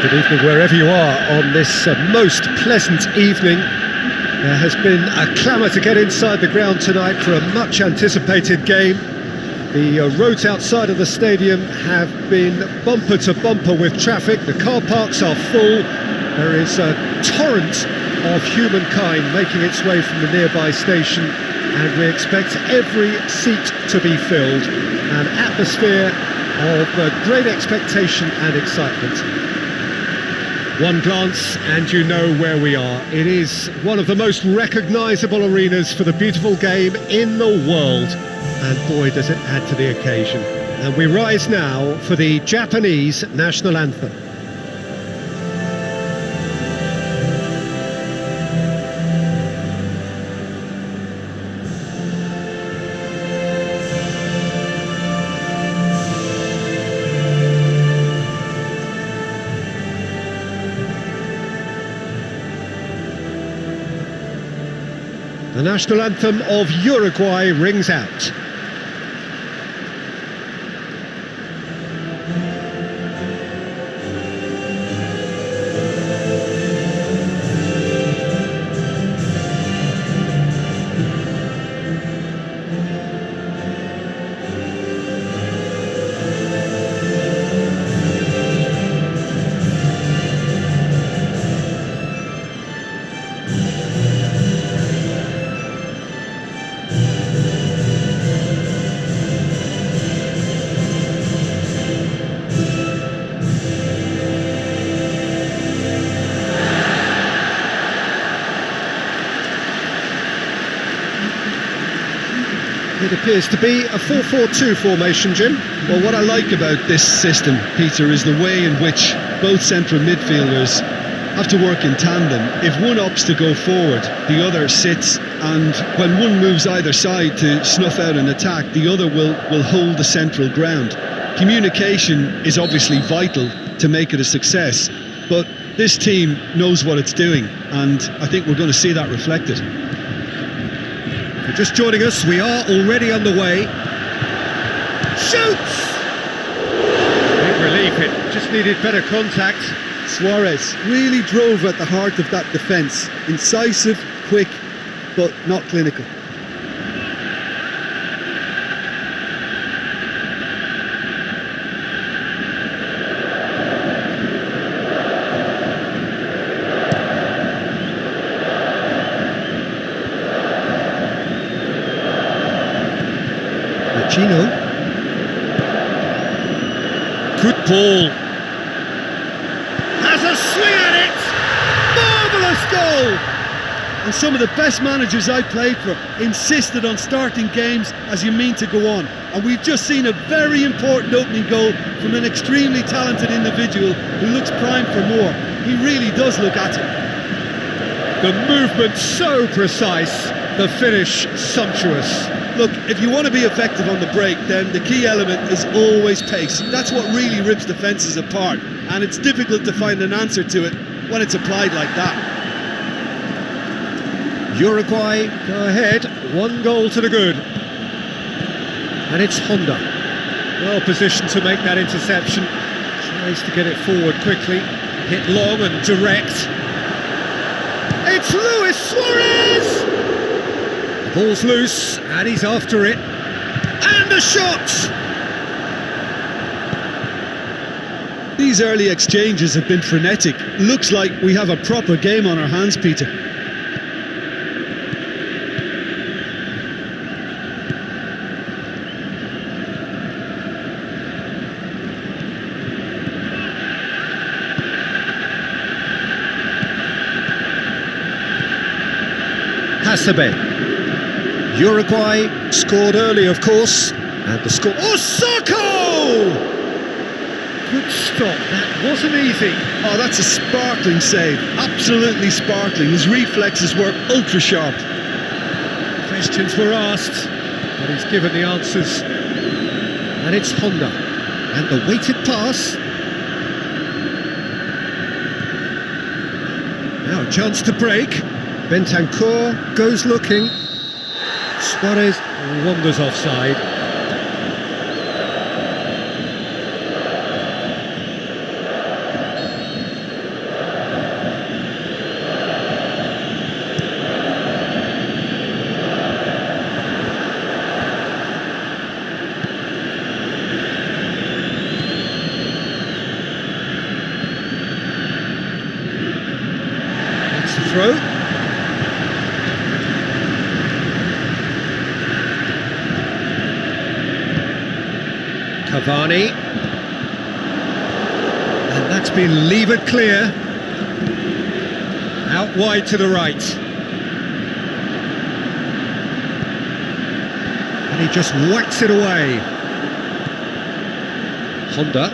Good evening wherever you are on this most pleasant evening. There has been a clamour to get inside the ground tonight for a much anticipated game. The roads outside of the stadium have been bumper to bumper with traffic. The car parks are full. There is a torrent of humankind making its way from the nearby station, and we expect every seat to be filled. An atmosphere of great expectation and excitement. One glance and you know where we are. It is one of the most recognisable arenas for the beautiful game in the world, and boy does it add to the occasion. And we rise now for the Japanese national anthem. The national anthem of Uruguay rings out. It appears to be a 4-4-2 formation, Jim. Well, what I like about this system, Peter, is the way in which both central midfielders have to work in tandem. If one opts to go forward, the other sits, and when one moves either side to snuff out an attack, the other will hold the central ground. Communication is obviously vital to make it a success, but this team knows what it's doing, and I think we're going to see that reflected. If you're just joining us, we are already underway. Shoots! Big relief, it just needed better contact. Suarez really drove at the heart of that defence. Incisive, quick, but not clinical. Gino. Good ball. Has a swing at it! Marvellous goal! And some of the best managers I played for insisted on starting games as you mean to go on. And we've just seen a very important opening goal from an extremely talented individual who looks primed for more. He really does look at it. The movement so precise, the finish sumptuous. Look, if you want to be effective on the break, then the key element is always pace. That's what really rips defences apart, and it's difficult to find an answer to it when it's applied like that. Uruguay go ahead, 1 goal to the good. And it's Honda. Well positioned to make that interception. Tries to get it forward quickly. Hit long and direct. It's Luis Suarez! Ball's loose, and he's after it. And the shot! These early exchanges have been frenetic. Looks like we have a proper game on our hands, Peter. Hasabe. Uruguay scored early, of course, and the score... Osako! Good stop, that wasn't easy. Oh, that's a sparkling save, absolutely sparkling. His reflexes were ultra sharp. Questions were asked, but he's given the answers. And it's Honda, and the weighted pass. Now a chance to break. Bentancur goes looking. Suarez wanders offside. throw. Cavani. And that's been levered clear. Out wide to the right. And he just whacks it away. Honda.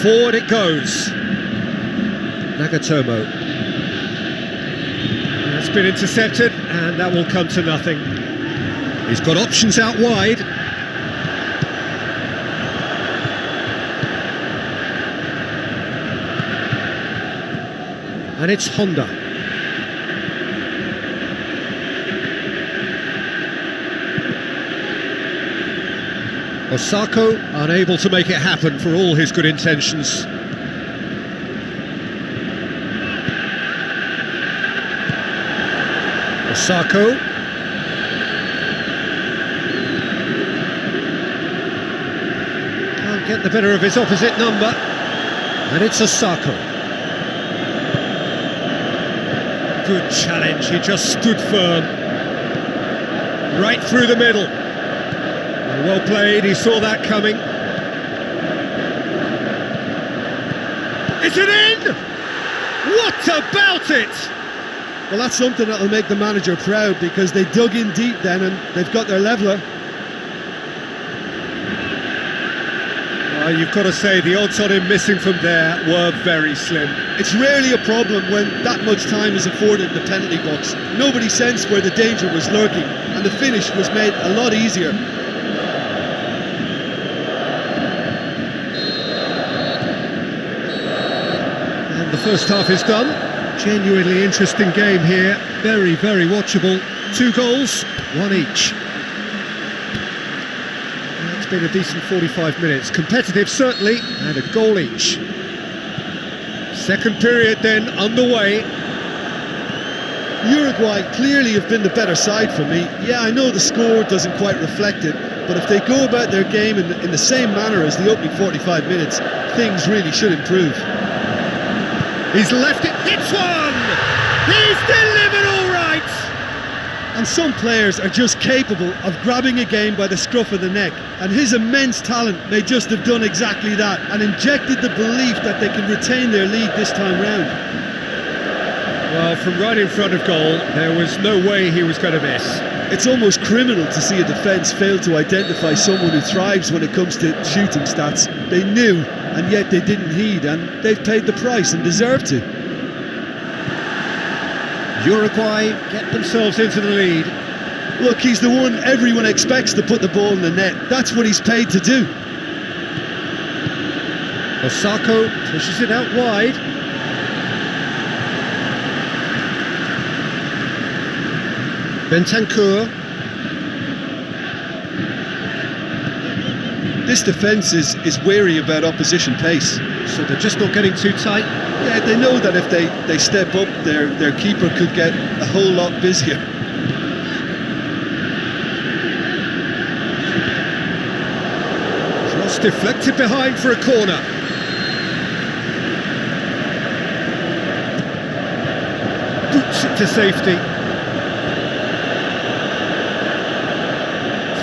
Forward it goes. Nagatomo. That's been intercepted, and that will come to nothing. He's got options out wide. And it's Honda. Osako unable to make it happen for all his good intentions. Osako. Can't get the better of his opposite number. And it's Osako. Good challenge, he just stood firm. Right through the middle. Well played, he saw that coming. Is it in? What about it? Well, that's something that'll make the manager proud, because they dug in deep then and they've got their leveller. You've got to say the odds on him missing from there were very slim. It's rarely a problem when that much time is afforded in the penalty box. Nobody sensed where the danger was lurking, and the finish was made a lot easier. And the first half is done. Genuinely interesting game here. Very, very watchable. 2 goals, 1 each. It's been a decent 45 minutes. Competitive, certainly, and a goal each. Second period then underway. Uruguay clearly have been the better side for me. Yeah, I know the score doesn't quite reflect it, but if they go about their game in the same manner as the opening 45 minutes, things really should improve. He's left it, hits one! He's delivered all right! And some players are just capable of grabbing a game by the scruff of the neck, and his immense talent may just have done exactly that and injected the belief that they can retain their lead this time round. Well, from right in front of goal, there was no way he was going to miss. It's almost criminal to see a defence fail to identify someone who thrives when it comes to shooting stats. They knew, and yet they didn't heed, and they've paid the price and deserve to. Uruguay get themselves into the lead. Look, he's the one everyone expects to put the ball in the net. That's what he's paid to do. Osako pushes it out wide. Bentancur. This defence is wary about opposition pace. So they're just not getting too tight. Yeah, they know that if they step up, their keeper could get a whole lot busier. Cross deflected behind for a corner. Boots it to safety.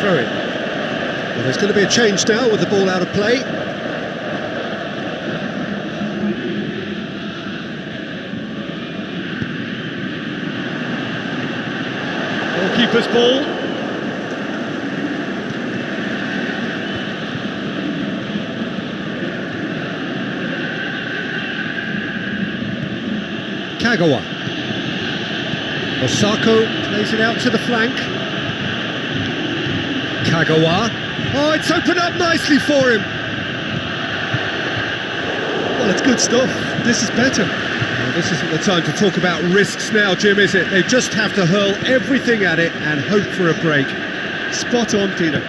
Throw it. Well, there's going to be a change now with the ball out of play. Goalkeeper's ball. Kagawa. Osako plays it out to the flank. Kagawa. Oh, it's opened up nicely for him. Well, it's good stuff. This is better. Well, this isn't the time to talk about risks now, Jim, is it? They just have to hurl everything at it and hope for a break. Spot on, Peter.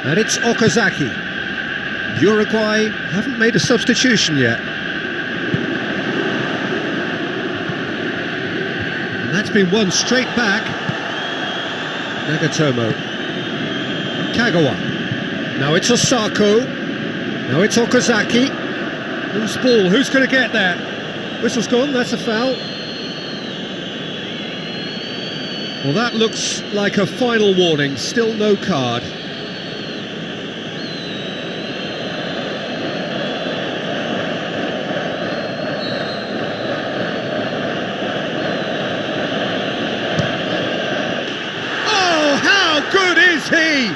And it's Okazaki. Uruguay haven't made a substitution yet. And that's been won straight back. Nagatomo. Kagawa. Now it's Osako. Now it's Okazaki. Loose ball, who's going to get there? Whistle's gone, that's a foul. Well, that looks like a final warning, still no card. Oh, how good is he?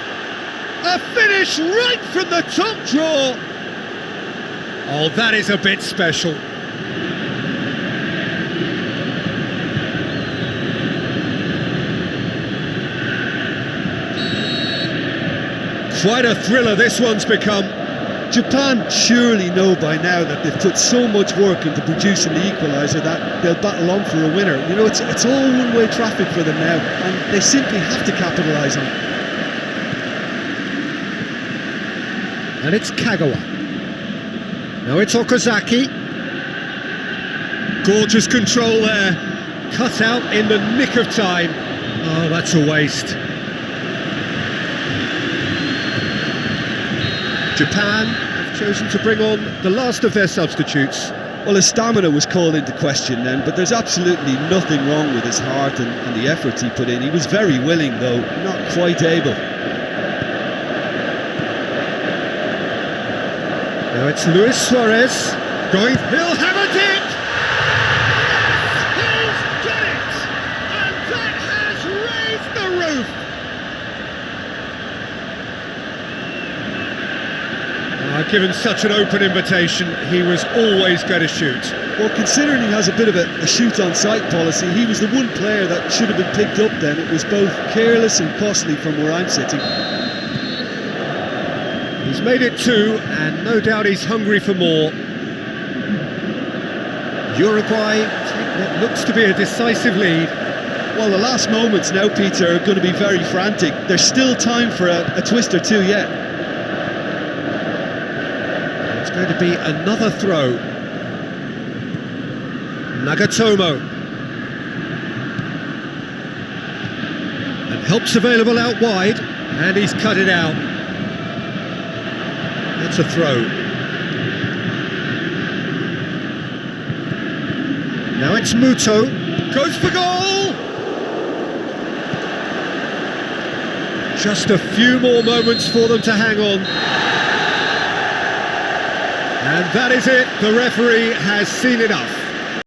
A finish right from the top draw. Oh, that is a bit special. Quite a thriller this one's become. Japan surely know by now that they've put so much work into producing the equaliser that they'll battle on for a winner. You know, it's all one-way traffic for them now, and they simply have to capitalise on it. And it's Kagawa. Now it's Okazaki. Gorgeous control there. Cut out in the nick of time. Oh, that's a waste. Japan have chosen to bring on the last of their substitutes. Well, his stamina was called into question then, but there's absolutely nothing wrong with his heart and the efforts he put in. He was very willing, though, not quite able. Now it's Luis Suarez going. He'll have a dip. Yes, he's done it, and that has raised the roof. Given such an open invitation, he was always going to shoot. Well, considering he has a bit of a shoot-on-sight policy, he was the one player that should have been picked up then. It was both careless and costly from where I'm sitting. He's made it two, and no doubt he's hungry for more. Uruguay take what looks to be a decisive lead. Well, the last moments now, Peter, are going to be very frantic. There's still time for a twist or two yet. It's going to be another throw. Nagatomo. And help's available out wide, and he's cut it out. That's a throw. Now it's Muto. Goes for goal! Just a few more moments for them to hang on. And that is it. The referee has seen enough.